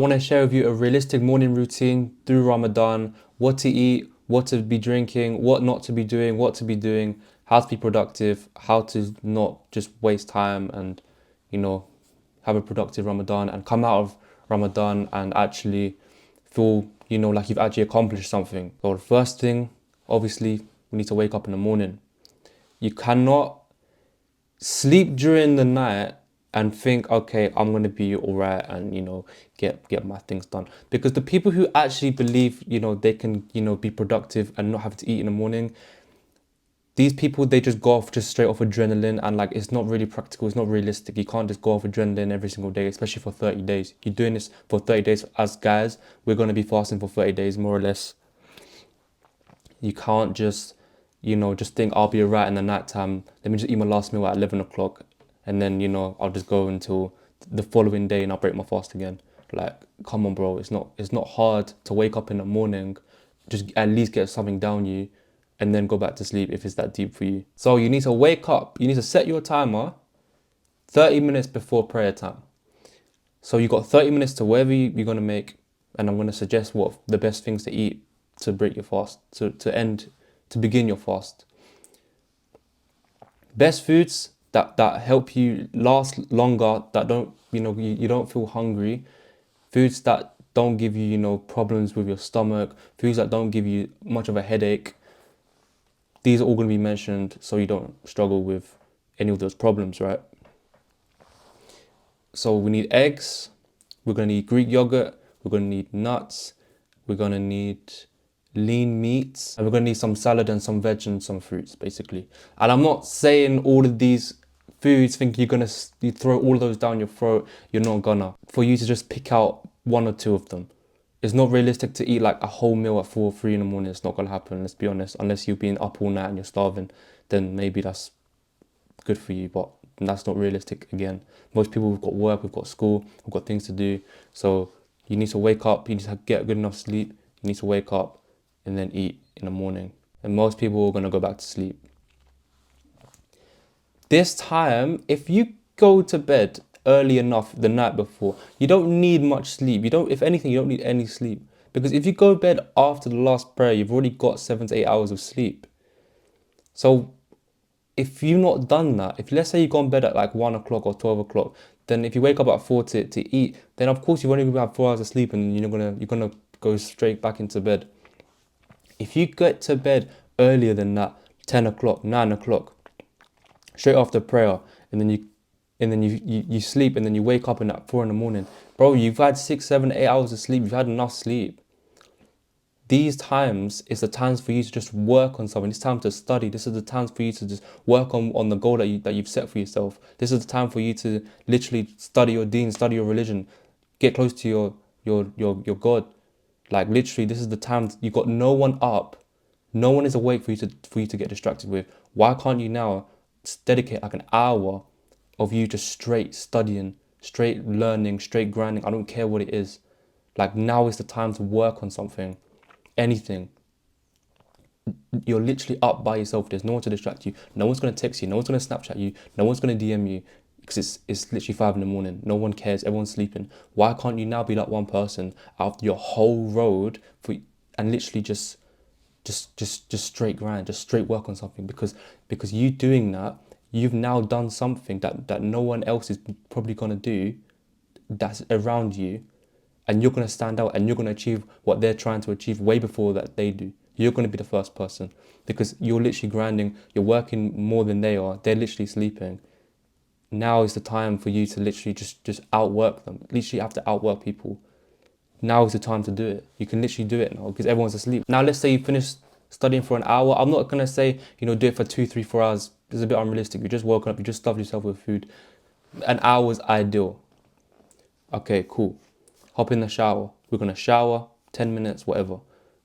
I want to share with you a realistic morning routine through Ramadan, what to eat, what to be drinking, what not to be doing, what to be doing, how to be productive, how to not just waste time and, you know, have a productive Ramadan and come out of Ramadan and actually feel, like you've actually accomplished something. So the first thing, obviously, we need to wake up in the morning. You cannot sleep during the night and think, okay, I'm gonna be all right and get my things done. Because the people who actually believe they can be productive and not have to eat in the morning, these people, they just go off just straight off adrenaline, and like it's not really practical, it's not realistic. You can't just go off adrenaline every single day, especially for 30 days. You're doing this for 30 days. As guys, we're gonna be fasting for 30 days more or less. You can't just just think I'll be alright in the night time. Let me just eat my last meal at 11 o'clock and then, I'll just go until the following day and I'll break my fast again. Like, come on, bro. It's not hard to wake up in the morning, just at least get something down you and then go back to sleep if it's that deep for you. So you need to wake up, you need to set your timer 30 minutes before prayer time. So you got 30 minutes to whatever you're gonna make, and I'm gonna suggest what the best things to eat to break your fast, to begin your fast. Best foods that help you last longer, that don't, you don't feel hungry. Foods that don't give you, problems with your stomach. Foods that don't give you much of a headache. These are all going to be mentioned so you don't struggle with any of those problems, right? So we need eggs. We're going to need Greek yogurt. We're going to need nuts. We're going to need lean meats, and we're going to need some salad and some veg and some fruits, basically. And I'm not saying all of these foods think you're going to you throw all of those down your throat. You're not gonna. For you to just pick out one or two of them. It's not realistic to eat like a whole meal at 4 or 3 in the morning. It's not going to happen, let's be honest. Unless you've been up all night and you're starving, then maybe that's good for you, but that's not realistic again. Most people, we've got work, we've got school, we've got things to do. So you need to wake up, you need to get good enough sleep, you need to wake up and then eat in the morning. And most people are going to go back to sleep. This time, if you go to bed early enough the night before, you don't need much sleep. If anything, you don't need any sleep. Because if you go to bed after the last prayer, you've already got 7 to 8 hours of sleep. So if you've not done that, if let's say you go to bed at like 1 o'clock or 12 o'clock, then if you wake up at 4 to eat, then of course you've only going to have 4 hours of sleep and you're gonna go straight back into bed. If you get to bed earlier than that, 10 o'clock, 9 o'clock, straight after prayer, and then you sleep and then you wake up at 4 in the morning, bro, you've had 6, 7, 8 hours of sleep. You've had enough sleep. These times is the times for you to just work on something. It's time to study. This is the times for you to just work on the goal that you've set for yourself. This is the time for you to literally study your deen, study your religion, get close to your God. Like literally, this is the time. You got no one up, no one is awake for you to get distracted with. Why can't you now dedicate like an hour of you just straight studying, straight learning, straight grinding? I don't care what it is. Like now is the time to work on something, anything. You're literally up by yourself. There's no one to distract you. No one's gonna text you. No one's gonna Snapchat you. No one's gonna DM you. Because it's literally 5 in the morning. No one cares. Everyone's sleeping. Why can't you now be that one person out your whole road and literally just straight grind, just straight work on something? Because you doing that, you've now done something that no one else is probably gonna do. That's around you, and you're gonna stand out and you're gonna achieve what they're trying to achieve way before that they do. You're gonna be the first person because you're literally grinding. You're working more than they are. They're literally sleeping. Now is the time for you to literally just outwork them. Literally have to outwork people. Now is the time to do it. You can literally do it now because everyone's asleep. Now let's say you finish studying for an hour. I'm not gonna say, do it for 2, 3, 4 hours. It's a bit unrealistic. You just woke up, you just stuffed yourself with food. An hour is ideal. Okay, cool. Hop in the shower. We're gonna shower, 10 minutes, whatever.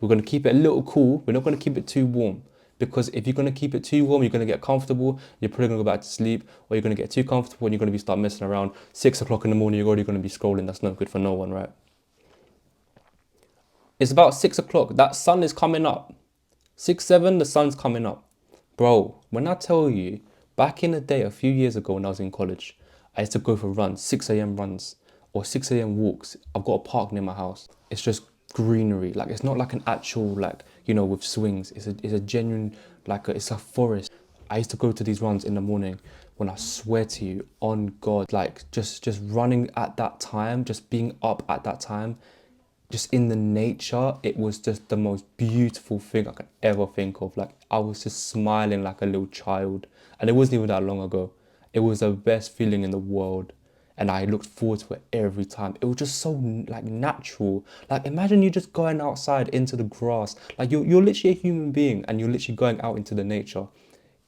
We're gonna keep it a little cool. We're not gonna keep it too warm. Because if you're going to keep it too warm, you're going to get comfortable, you're probably going to go back to sleep, or you're going to get too comfortable and you're going to start messing around. 6 o'clock in the morning, you're already going to be scrolling. That's not good for no one, right? It's about 6 o'clock. That sun is coming up. 6, 7, the sun's coming up. Bro, when I tell you, back in the day, a few years ago when I was in college, I used to go for runs, 6 a.m. runs. or 6 a.m. walks. I've got a park near my house. It's just greenery. Like, it's not like an actual, like, you know, with swings. It's a genuine, like, it's a forest. I used to go to these runs in the morning when, I swear to you, on God, like, just running at that time, just being up at that time, just in the nature, it was just the most beautiful thing I could ever think of. Like, I was just smiling like a little child. And it wasn't even that long ago. It was the best feeling in the world. And I looked forward to it every time. It was just so, like, natural. Like, imagine you just going outside into the grass. Like, you're literally a human being and you're literally going out into the nature.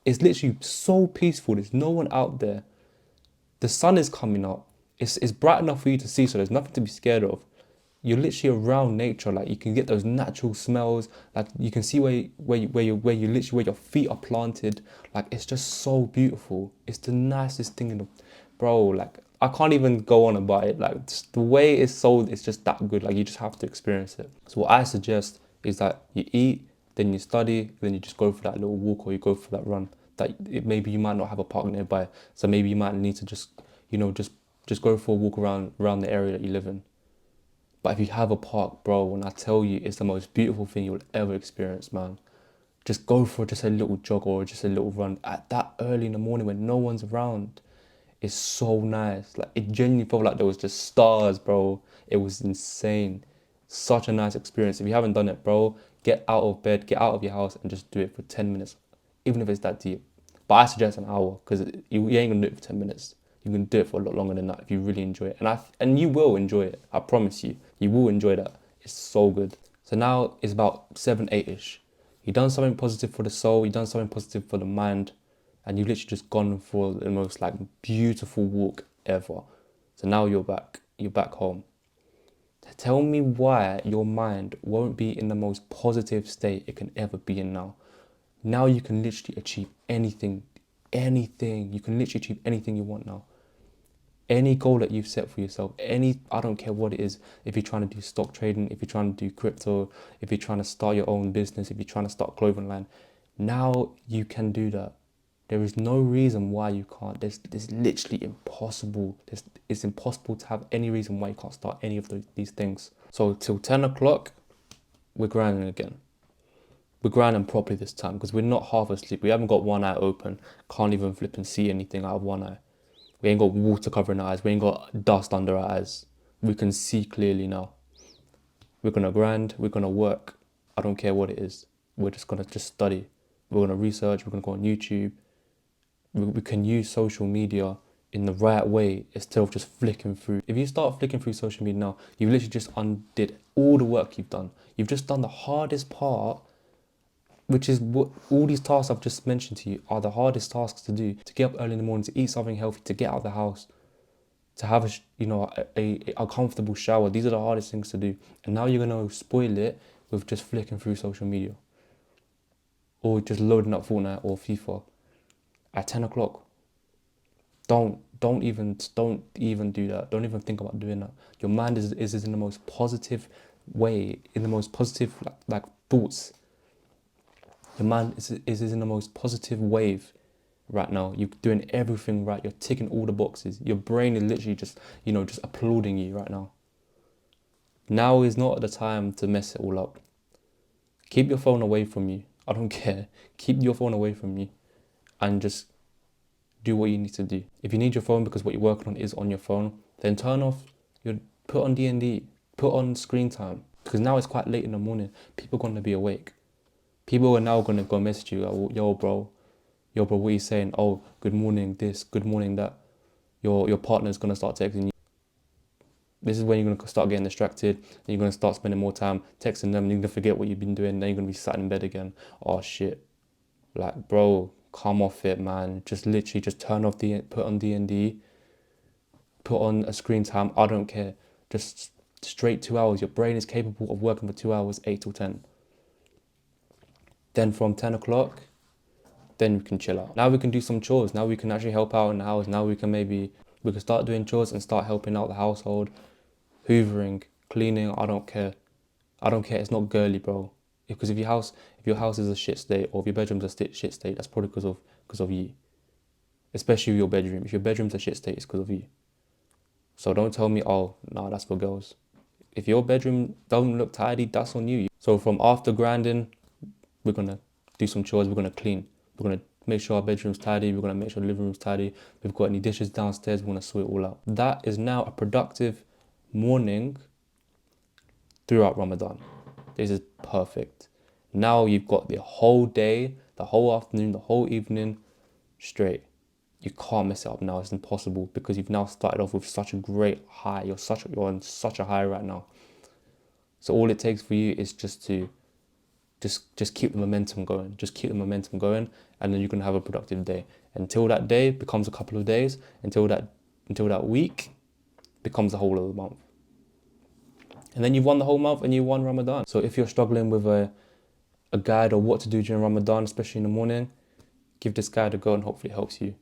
It's literally so peaceful. There's no one out there. The sun is coming up. It's bright enough for you to see, so there's nothing to be scared of. You're literally around nature. Like, you can get those natural smells. Like, you can see where your feet are planted. Like, it's just so beautiful. It's the nicest thing in the, bro. Like, I can't even go on about it. Like, just the way it's sold, it's just that good. Like, you just have to experience it. So what I suggest is that you eat, then you study, then you just go for that little walk or you go for that run. Maybe you might not have a park nearby, so maybe you might need to just, you know, just go for a walk around the area that you live in. But if you have a park, bro, when I tell you, it's the most beautiful thing you'll ever experience, man. Just go for just a little jog or just a little run at that early in the morning when no one's around. It's so nice. Like, it genuinely felt like there was just stars, bro. It was insane. Such a nice experience. If you haven't done it, bro, get out of bed, get out of your house and just do it for 10 minutes, even if it's that deep. But I suggest an hour because you ain't gonna do it for 10 minutes. You can do it for a lot longer than that if you really enjoy it. And you will enjoy it. I promise you. You will enjoy that. It's so good. So now it's about 7, 8-ish. You've done something positive for the soul. You've done something positive for the mind. And you've literally just gone for the most, like, beautiful walk ever. So now you're back. You're back home. Tell me why your mind won't be in the most positive state it can ever be in now. Now you can literally achieve anything. You can literally achieve anything you want now. Any goal that you've set for yourself, I don't care what it is. If you're trying to do stock trading, if you're trying to do crypto, if you're trying to start your own business, if you're trying to start a clothing line, now you can do that. There is no reason why you can't. There's literally impossible. It's impossible to have any reason why you can't start any of these things. So till 10 o'clock, we're grinding again. We're grinding properly this time because we're not half asleep. We haven't got one eye open. Can't even flip and see anything out of one eye. We ain't got water covering our eyes. We ain't got dust under our eyes. We can see clearly now. We're going to grind. We're going to work. I don't care what it is. We're just going to just study. We're going to research. We're going to go on YouTube. We can use social media in the right way instead of just flicking through. If you start flicking through social media now, you've literally just undid all the work you've done. You've just done the hardest part, which is what all these tasks I've just mentioned to you are the hardest tasks to do. To get up early in the morning, to eat something healthy, to get out of the house, to have a comfortable shower. These are the hardest things to do. And now you're going to spoil it with just flicking through social media. Or just loading up Fortnite or FIFA at 10 o'clock. Don't even do that. Don't even think about doing that. Your mind is in the most positive way, in the most positive like thoughts. Your mind is in the most positive wave right now. You're doing everything right. You're ticking all the boxes. Your brain is literally just applauding you right now. Now is not the time to mess it all up. Keep your phone away from you. I don't care. Keep your phone away from you and just do what you need to do. If you need your phone because what you're working on is on your phone, then put on D&D, put on screen time. Because now it's quite late in the morning. People are going to be awake. People are now going to go message you, like, yo bro, what are you saying? Oh, good morning this, good morning that. Your partner's going to start texting you. This is when you're going to start getting distracted. And you're going to start spending more time texting them. And you're going to forget what you've been doing. Then you're going to be sat in bed again. Oh shit. Like, bro, come off it, man. Just literally just turn off put on D&D. Put on a screen time. I don't care. Just straight 2 hours. Your brain is capable of working for 2 hours, 8 till 10. Then from 10 o'clock, then we can chill out. Now we can do some chores. Now we can actually help out in the house. Now we can start doing chores and start helping out the household. Hoovering, cleaning, I don't care. It's not girly, bro. Because if your house is a shit state, or if your bedroom's a shit state, that's probably because of you. Especially your bedroom. If your bedroom's a shit state, it's because of you. So don't tell me, oh, no, that's for girls. If your bedroom don't look tidy, that's on you. So from after grinding, we're gonna do some chores. We're gonna clean. We're gonna make sure our bedroom's tidy. We're gonna make sure the living room's tidy. If we've got any dishes downstairs, we're gonna sort it all out. That is now a productive morning throughout Ramadan. This is perfect. Now you've got the whole day, the whole afternoon, the whole evening straight. You can't mess it up now. It's impossible because you've now started off with such a great high. You're on such a high right now. So all it takes for you is just to just keep the momentum going. Just keep the momentum going, and then you can have a productive day. Until that day becomes a couple of days, until that week becomes the whole of the month. And then you've won the whole month and you won Ramadan. So if you're struggling with a guide or what to do during Ramadan, especially in the morning, give this guide a go and hopefully it helps you.